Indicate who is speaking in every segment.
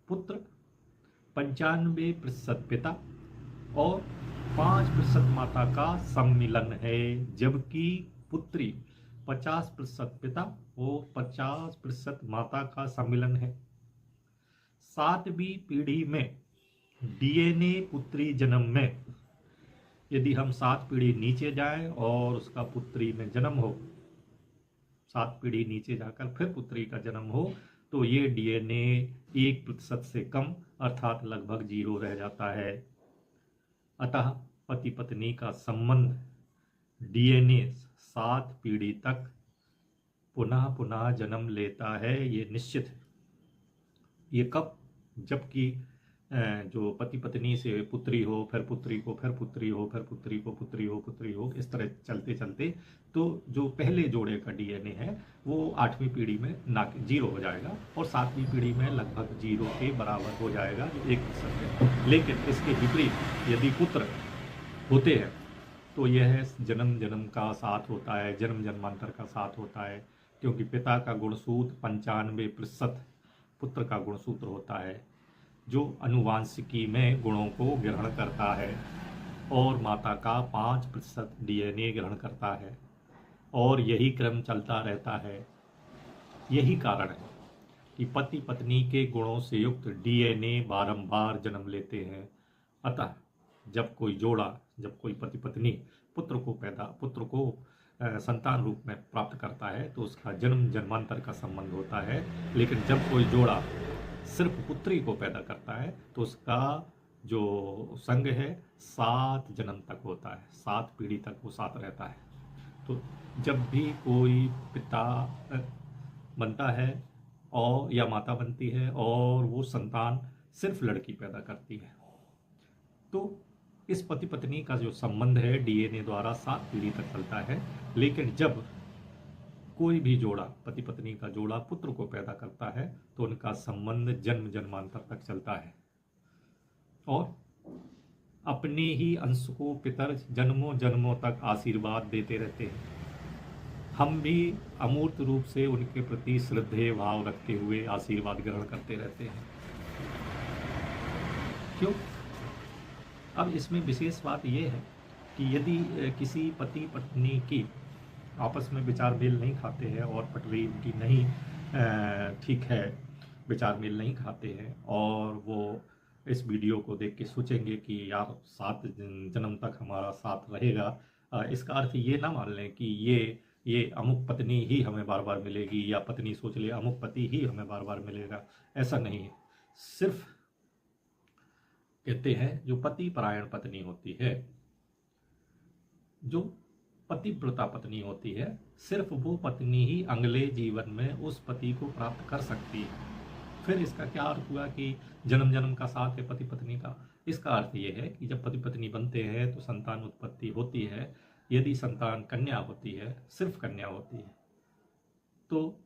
Speaker 1: पुत्र 95% पिता और 5% माता का सम्मिलन है, जबकि पुत्री 50% पिता और 50% माता का सम्मिलन है। 7वीं पीढ़ी में डीएनए पुत्री जन्म में यदि हम 7 पीढ़ी नीचे जाएं और उसका पुत्री में जन्म हो, 7 पीढ़ी नीचे जाकर फिर पुत्री का जन्म हो, तो ये डीएनए 1% से कम अर्थात लगभग 0 रह जाता है। अतः पति पत्नी का संबंध डीएनए 7 पीढ़ी तक पुनः पुनः जन्म लेता है, ये निश्चित है। ये कब? जबकि जो पति पत्नी से पुत्री हो, फिर पुत्री को, फिर पुत्री हो, फिर पुत्री को, पुत्री हो, पुत्री हो, इस तरह चलते चलते तो जो पहले जोड़े का डीएनए है वो 8वीं पीढ़ी में 0 हो जाएगा और 7वीं पीढ़ी में लगभग 0 के बराबर हो जाएगा, जो 1% है। लेकिन इसके विपरीत यदि पुत्र होते हैं तो यह जन्म जन्म का साथ होता है, जन्म जन्मांतर का साथ होता है, क्योंकि पिता का गुणसूत्र 95% पुत्र का गुणसूत्र होता है, जो अनुवांशिकी में गुणों को ग्रहण करता है, और माता का 5% डीएनए ग्रहण करता है, और यही क्रम चलता रहता है। यही कारण है कि पति पत्नी के गुणों से युक्त डीएनए बारंबार जन्म लेते हैं। अतः जब कोई जोड़ा, जब कोई पति पत्नी पुत्र को संतान रूप में प्राप्त करता है तो उसका जन्म जन्मांतर का संबंध होता है। लेकिन जब कोई जोड़ा सिर्फ पुत्री को पैदा करता है तो उसका जो संग है 7 जन्म तक होता है, 7 पीढ़ी तक वो साथ रहता है। तो जब भी कोई पिता बनता है और या माता बनती है और वो संतान सिर्फ लड़की पैदा करती है, तो इस पति पत्नी का जो संबंध है डीएनए द्वारा 7 पीढ़ी तक चलता है। लेकिन जब कोई भी जोड़ा, पति पत्नी का जोड़ा पुत्र को पैदा करता है तो उनका संबंध जन्म जन्मांतर तक चलता है, और अपने ही अंश को पितर जन्मों जन्मों तक आशीर्वाद देते रहते हैं। हम भी अमूर्त रूप से उनके प्रति श्रद्धेय भाव रखते हुए आशीर्वाद ग्रहण करते रहते हैं। क्यों? अब इसमें विशेष बात यह है कि यदि किसी पति पत्नी की आपस में विचार मेल नहीं खाते हैं और पटरी उनकी नहीं ठीक है, विचार मेल नहीं खाते हैं, और वो इस वीडियो को देख के सोचेंगे कि यार 7 जन्म तक हमारा साथ रहेगा, इसका अर्थ ये ना मान लें कि ये अमुक पत्नी ही हमें बार बार मिलेगी, या पत्नी सोच ले अमुक पति ही हमें बार बार मिलेगा। ऐसा नहीं है। सिर्फ कहते हैं जो पति परायण पत्नी होती है, जो पतिव्रता पत्नी होती है, सिर्फ वो पत्नी ही अगले जीवन में उस पति को प्राप्त कर सकती है। फिर इसका क्या अर्थ हुआ कि जन्म जन्म का साथ है पति पत्नी का? इसका अर्थ ये है कि जब पति पत्नी बनते हैं तो संतान उत्पत्ति होती है। यदि संतान कन्या होती है, सिर्फ कन्या होती है, तो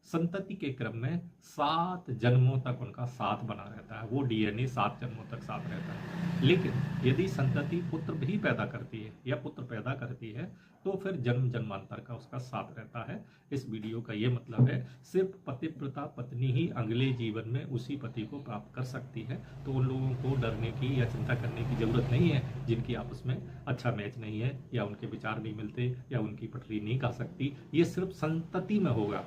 Speaker 1: संतति के क्रम में 7 जन्मों तक उनका साथ बना रहता है, वो डीएनए 7 जन्मों तक साथ रहता है। लेकिन यदि संतति पुत्र भी पैदा करती है या पुत्र पैदा करती है तो फिर जन्म जन्मांतर का उसका साथ रहता है। इस वीडियो का ये मतलब है सिर्फ पतिव्रता पत्नी ही अगले जीवन में उसी पति को प्राप्त कर सकती है। तो उन लोगों को डरने की या चिंता करने की जरूरत नहीं है जिनकी आपस में अच्छा मैच नहीं है, या उनके विचार नहीं मिलते, या उनकी पटरी नहीं खा सकती। ये सिर्फ संतति में होगा,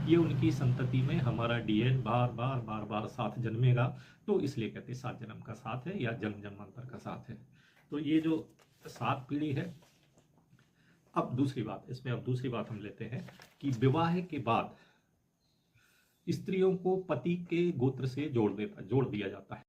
Speaker 1: ये उनकी संतति में हमारा डीएनए बार बार बार बार साथ जन्मेगा। तो इसलिए कहते हैं 7 जन्म का साथ है या जन्म जन्मांतर का साथ है। तो ये जो 7 पीढ़ी है। अब दूसरी बात हम लेते हैं कि विवाह के बाद स्त्रियों को पति के गोत्र से जोड़ दिया जाता है।